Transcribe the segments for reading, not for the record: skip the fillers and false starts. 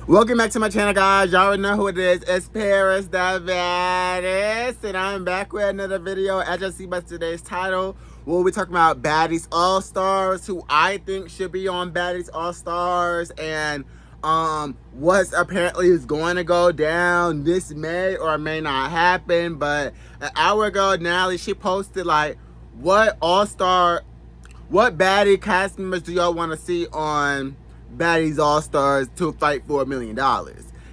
Welcome back to my channel, guys. Y'all already know who it is. It's Paris the Baddest, and I'm back with another video. As you see by today's title, we'll be talking about Baddies All Stars, who I think should be on Baddies All Stars, and what's apparently is going to go down. This may or may not happen, but an hour ago, Natalie, she posted like, what baddie cast members do y'all want to see on Baddies All Stars to fight for $1 million?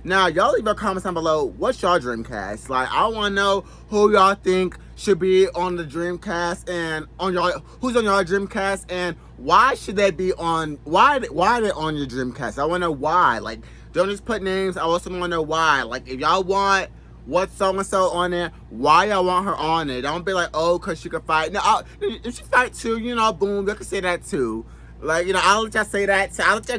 Now, y'all leave your comments down below. What's y'all dream cast? Like, I want to know who y'all think should be on the dream cast, and who's on y'all dream cast, and why should they be on? Why are they on your dream cast? I want to know why. Like, don't just put names. I also want to know why. Like, if y'all want what so-and-so on there, why y'all want her on it? Don't be like, oh, because she could fight. No, if she fight too, you know, boom, you can say that too. Like, you know, I'll let y'all say that. So I'll let y'all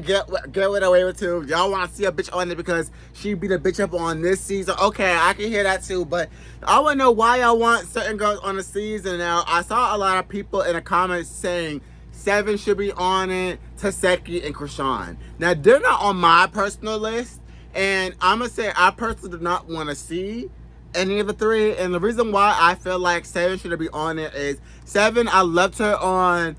get it away with too. Y'all want to see a bitch on it because she beat a bitch up on this season. Okay, I can hear that too. But I want to know why y'all want certain girls on the season. Now, I saw a lot of people in the comments saying Seven should be on it, Taseki and Krishan. Now, they're not on my personal list. And I'm going to say I personally do not want to see any of the three. And the reason why I feel like Seven should be on it is Seven, I loved her on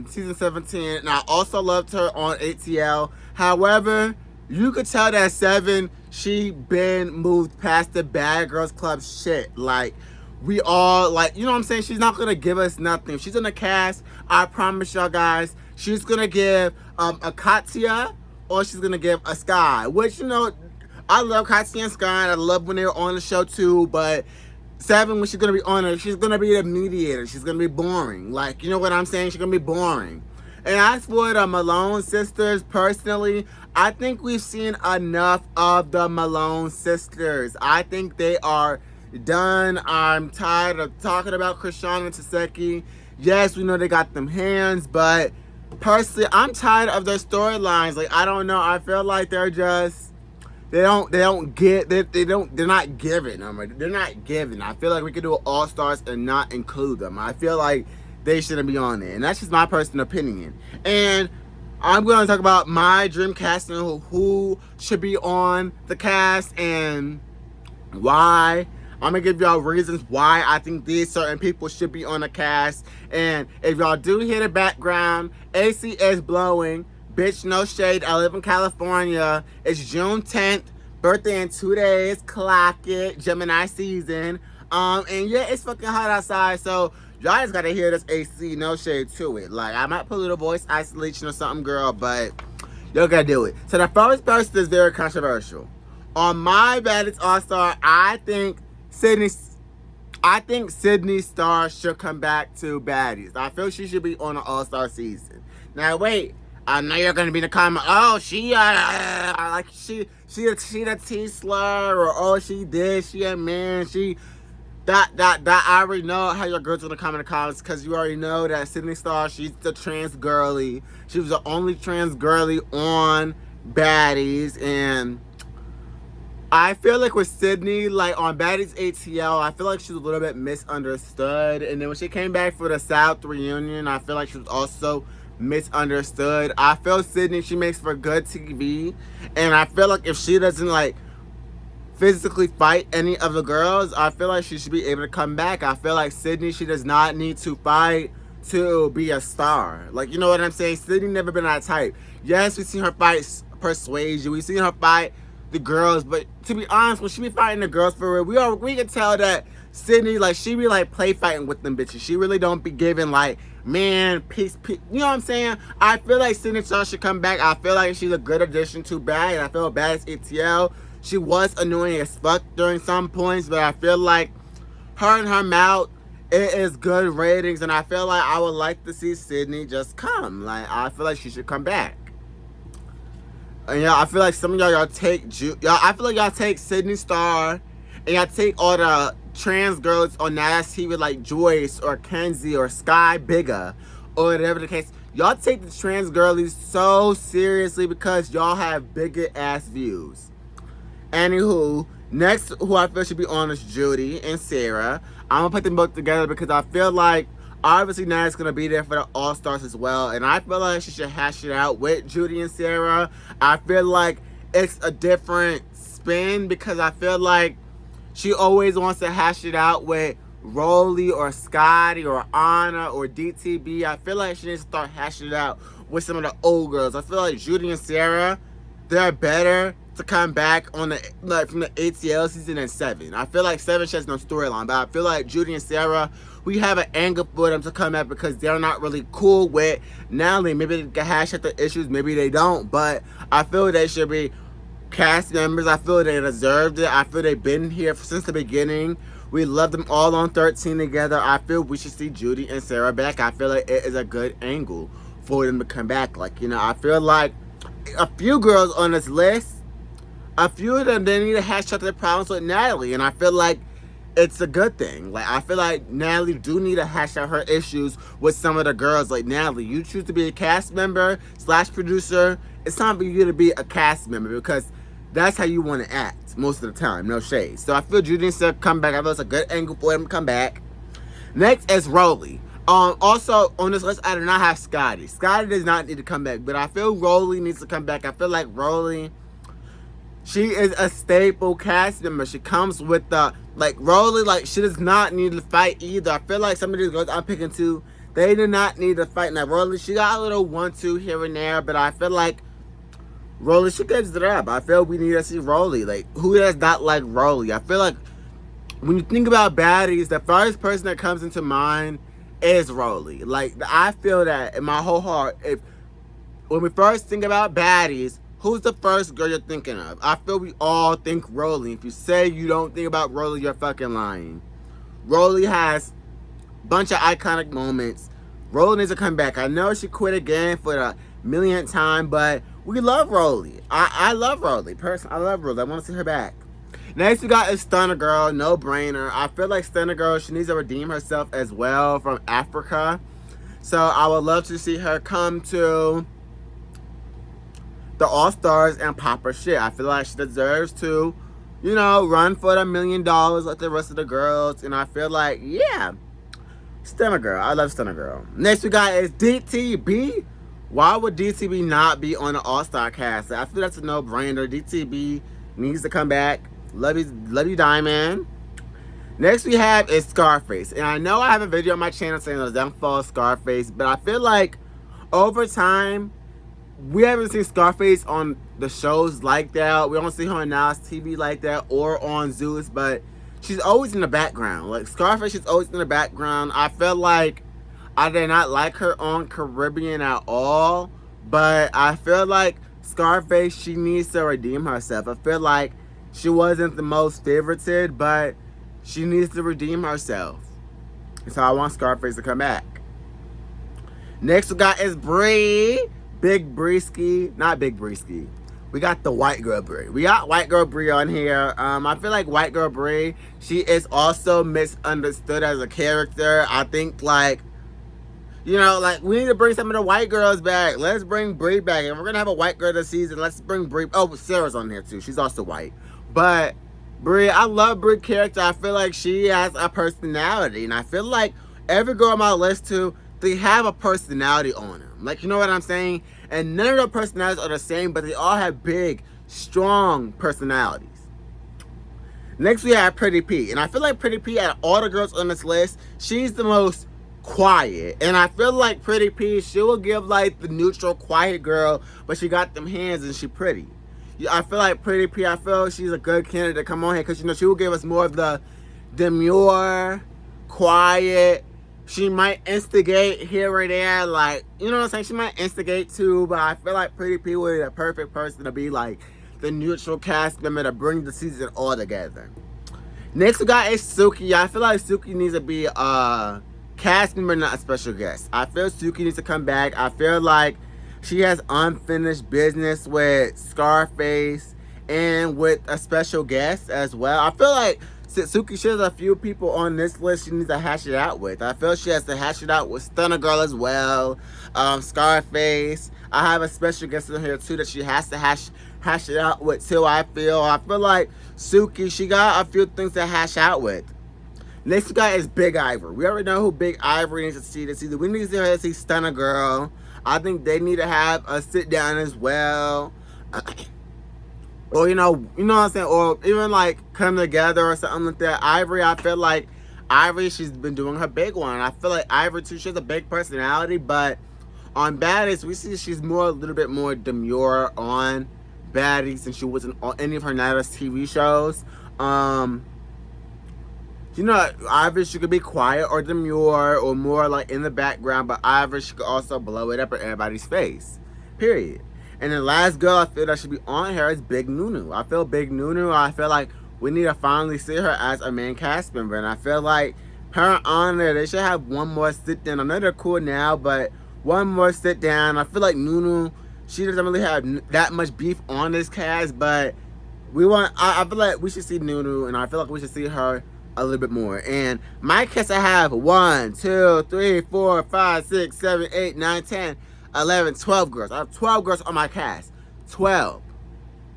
season 17, and I also loved her on ATL. However, you could tell that Seven, she been moved past the Bad Girls Club shit. Like, we all, like, you know what I'm saying? She's not gonna give us nothing. If she's in the cast, I promise y'all guys, she's gonna give a Katya, or she's gonna give a Sky. Which, you know, I love Katya and Sky, and I love when they were on the show too, but Seven, when she's gonna be on it, she's gonna be the mediator. She's gonna be boring. Like, you know what I'm saying? She's gonna be boring. And as for the Malone sisters, personally, I think we've seen enough of the Malone sisters. I think they are done. I'm tired of talking about Krishan and Taseki. Yes, we know they got them hands, but personally, I'm tired of their storylines. Like, I don't know. I feel like they're just, they're not giving. They're not giving. I feel like we could do All Stars and not include them. I feel like they shouldn't be on there. And that's just my personal opinion. And I'm going to talk about my dream casting, who should be on the cast and why. I'm going to give y'all reasons why I think these certain people should be on the cast. And if y'all do hear the background, AC is blowing. Bitch, no shade. I live in California. It's June 10th. Birthday in 2 days. Clock it. Gemini season. And yeah, it's fucking hot outside. So y'all just gotta hear this AC. No shade to it. Like, I might put a little voice isolation or something, girl, but y'all gotta do it. So the first person is very controversial. On my Baddies All Star, I think Sydney Star should come back to Baddies. I feel she should be on an All Star season. Now wait. I know you're gonna be in the comment. Oh, she like she the T slur, or oh, she a man. She that. I already know how your girls gonna comment in the comments, because you already know that Sydney Star, she's the trans girly. She was the only trans girly on Baddies, and I feel like with Sydney, like on Baddies ATL, I feel like she was a little bit misunderstood. And then when she came back for the South reunion, I feel like she was also misunderstood. I feel Sydney, she makes for good TV, and I feel like if she doesn't like physically fight any of the girls, I feel like she should be able to come back. I feel like Sydney, she does not need to fight to be a star. Like, you know what I'm saying? Sydney never been that type. Yes, we've seen her fight Persuasion, we've seen her fight the girls, but to be honest, when she be fighting the girls for real, we can tell that Sydney, like, she be like play fighting with them bitches. She really don't be giving like, man, peace, you know what I'm saying? I feel like Sydney Star should come back. I feel like she's a good addition to Bad, and I feel Baddies ATL, she was annoying as fuck during some points, but I feel like her and her mouth, it is good ratings, and I feel like I would like to see Sydney just come. Like, I feel like she should come back. And y'all, I feel like some of y'all take I feel like y'all take Sydney Star, and y'all take all the trans girls on Nash TV like Joyce or Kenzie or Sky Bigger or whatever the case. Y'all take the trans girlies so seriously because y'all have bigger ass views. Anywho, next who I feel should be on is Judy and Sarah. I'm gonna put them both together because I feel like obviously Nash gonna be there for the All Stars as well, and I feel like she should hash it out with Judy and Sarah. I feel like it's a different spin because I feel like she always wants to hash it out with Rolly or Scotty or Anna or DTB. I feel like she needs to start hashing it out with some of the old girls. I feel like Judy and Sarah, they're better to come back on the from the ATL season than 7. I feel like 7 she has no storyline, but I feel like Judy and Sarah, we have an angle for them to come back because they're not really cool with Natalie. Maybe they can hash out the issues, maybe they don't, but I feel they should be cast members. I feel they deserved it. I feel they've been here since the beginning. We love them all on 13 together. I feel we should see Judy and Sarah back. I feel like it is a good angle for them to come back. Like, you know, I feel like a few girls on this list, a few of them, they need to hash out their problems with Natalie. And I feel like it's a good thing. Like, I feel like Natalie do need to hash out her issues with some of the girls. Like, Natalie, you choose to be a cast member / producer. It's time for you to be a cast member because that's how you want to act most of the time. No shade. So I feel Judy and Sarah come back. I feel it's a good angle for them to come back. Next is Rolly. Also on this list, I do not have Scotty. Scotty does not need to come back, but I feel Rolly needs to come back. I feel like Rolly, she is a staple cast member. She comes with the, like, Rolly, like, she does not need to fight either. I feel like some of these girls I'm picking too, they do not need to fight. Now, Rolly, she got a little 1-2 here and there, but I feel like Rolly, she gives it up. I feel we need to see Rolly. Like, who does not like Rolly? I feel like when you think about baddies, the first person that comes into mind is Rolly. Like, I feel that in my whole heart, when we first think about baddies, who's the first girl you're thinking of? I feel we all think Rolly. If you say you don't think about Rolly, you're fucking lying. Rolly has a bunch of iconic moments. Rolly needs to come back. I know she quit again for the millionth time, but we love Rolly. I love Rolly. Personally, I love Rolly. I want to see her back. Next we got is Stunner Girl. No brainer. I feel like Stunner Girl, she needs to redeem herself as well from Africa. So I would love to see her come to the All Stars and pop her shit. I feel like she deserves to, you know, run for the $1 million like the rest of the girls. And I feel like, yeah, Stunner Girl. I love Stunner Girl. Next we got is DTB. Why would DTB not be on the All-Star cast? I feel that's a no-brainer. DTB needs to come back. Love you, Diamond. Next we have is Scarface. And I know I have a video on my channel saying don't follow Scarface, but I feel like over time, we haven't seen Scarface on the shows like that. We don't see her on Now's TV like that or on Zeus, but she's always in the background. Like, Scarface is always in the background. I feel like I did not like her on Caribbean at all, but I feel like Scarface, she needs to redeem herself. I feel like she wasn't the most favorited, but she needs to redeem herself. So I want Scarface to come back. Next we got is Bree. Big Breeski. Not Big Breeski. We got the White Girl Bree. We got White Girl Bree on here. I feel like White Girl Bree, she is also misunderstood as a character. I think, like, you know, like, we need to bring some of the white girls back. Let's bring Bree back. And we're going to have a white girl this season. Let's bring Bree. Oh, Sarah's on here, too. She's also white. But Bree, I love Bree's character. I feel like she has a personality. And I feel like every girl on my list, too, they have a personality on them. Like, you know what I'm saying? And none of their personalities are the same, but they all have big, strong personalities. Next, we have Pretty P. And I feel like Pretty P, out of all the girls on this list, she's the most quiet. And I feel like Pretty P, she will give, like, the neutral, quiet girl, but she got them hands and she pretty. I feel like Pretty P, I feel she's a good candidate to come on here because, you know, she will give us more of the demure, quiet. She might instigate here or there, like, you know what I'm saying? She might instigate too, but I feel like Pretty P would be the perfect person to be, like, the neutral cast member to bring the season all together. Next we got is Suki. I feel like Suki needs to be a cast member, not a special guest. I feel Suki needs to come back. I feel like she has unfinished business with Scarface and with a special guest as well. I feel like Suki, she has a few people on this list she needs to hash it out with. I feel she has to hash it out with Stunner Girl as well. Scarface. I have a special guest in here too that she has to hash it out with too. I feel like Suki, she got a few things to hash out with. Next guy is Big Ivory. We already know who Big Ivory needs to see this season. We need to see Stunner Girl. I think they need to have a sit down as well. or you know what I'm saying, or even like come together or something like that. Ivory, I feel like Ivory, she's been doing her big one. I feel like Ivory too, she has a big personality, but on Baddies, we see she's a little bit more demure on Baddies than she wasn't on any of her latest TV shows. Ivory, she could be quiet or demure or more like in the background, but Ivory, she could also blow it up in everybody's face. Period. And the last girl I feel that should be on here is Big Nunu. I feel like we need to finally see her as a main cast member. And I feel like her and Anna, they should have one more sit down. I know they're cool now, but one more sit down. I feel like Nunu, she doesn't really have that much beef on this cast, but I feel like we should see Nunu, and I feel like we should see her a little bit more. And my cast, I have 1, 2, 3, 4, 5, 6, 7, 8, 9, 10, 11, 12 girls. I have 12 girls on my cast. 12.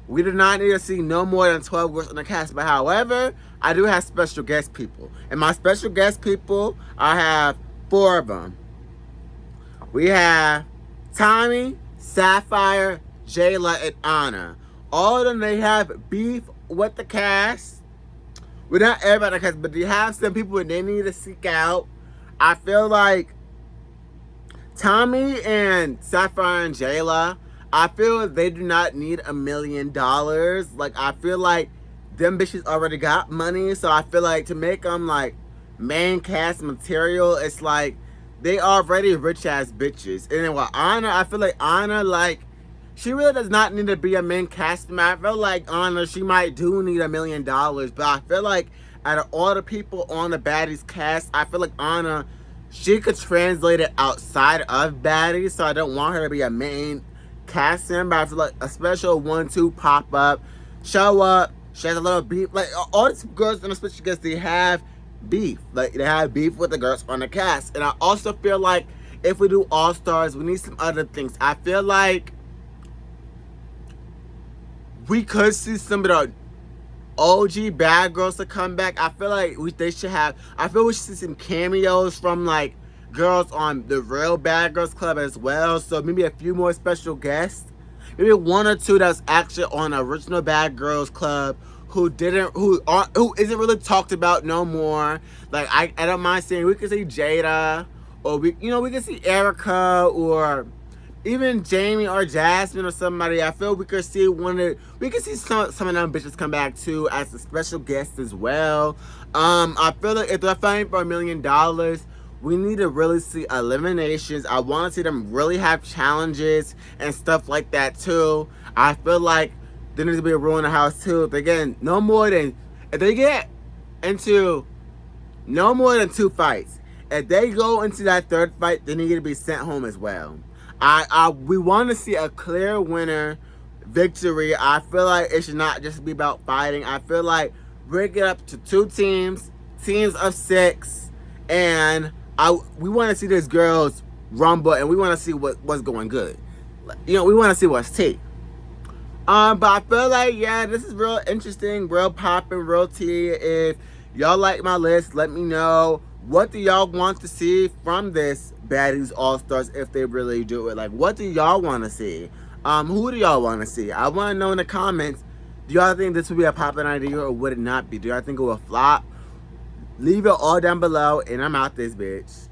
We do not need to see no more than 12 girls on the cast. But however, I do have special guest people. And my special guest people, I have 4 of them. We have Tommy, Sapphire, Jayla, and Anna. All of them, they have beef with the cast. Well, not everybody in the cast, but they have some people that they need to seek out. I feel like Tommy and Sapphire and Jayla, I feel they do not need $1 million. Like, I feel like them bitches already got money, so I feel like to make them like main cast material, it's like they already rich ass bitches. And then with Anna, I feel like Anna, like, she really does not need to be a main cast member. I feel like Anna, she might do need $1 million, but I feel like out of all the people on the Baddies cast, I feel like Anna, she could translate it outside of Baddies, so I don't want her to be a main cast member. I feel like a special 1-2 pop up, show up, she has a little beef. Like, all these girls in the special guests, they have beef. Like, they have beef with the girls on the cast. And I also feel like if we do All Stars, we need some other things. I feel like we could see some of the OG bad girls to come back. I feel like we should see some cameos from like girls on the real Bad Girls Club as well. So maybe a few more special guests. Maybe 1 or 2 that's actually on the original Bad Girls Club who isn't really talked about no more. Like, I don't mind saying we could see Jada, or we could see Erica, or even Jamie or Jasmine or somebody. I feel we could see some of them bitches come back too as a special guest as well. I feel like if they're fighting for $1 million, we need to really see eliminations. I want to see them really have challenges and stuff like that too. I feel like there needs to be a rule in the house too. If they get into no more than 2 fights, if they go into that 3rd fight, they need to be sent home as well. We want to see a clear winner victory. I feel like it should not just be about fighting. I feel like break it up to 2 teams of 6, and we want to see these girls rumble, and we want to see what's going good. We want to see what's tea. But I feel like, yeah, this is real interesting, real popping, real tea. If y'all like my list, let me know. What do y'all want to see from this Baddies All Stars if they really do it? Like, what do y'all want to see? Who do y'all want to see? I want to know in the comments. Do y'all think this would be a popping idea or would it not be? Do y'all think it will flop? Leave it all down below, and I'm out this bitch.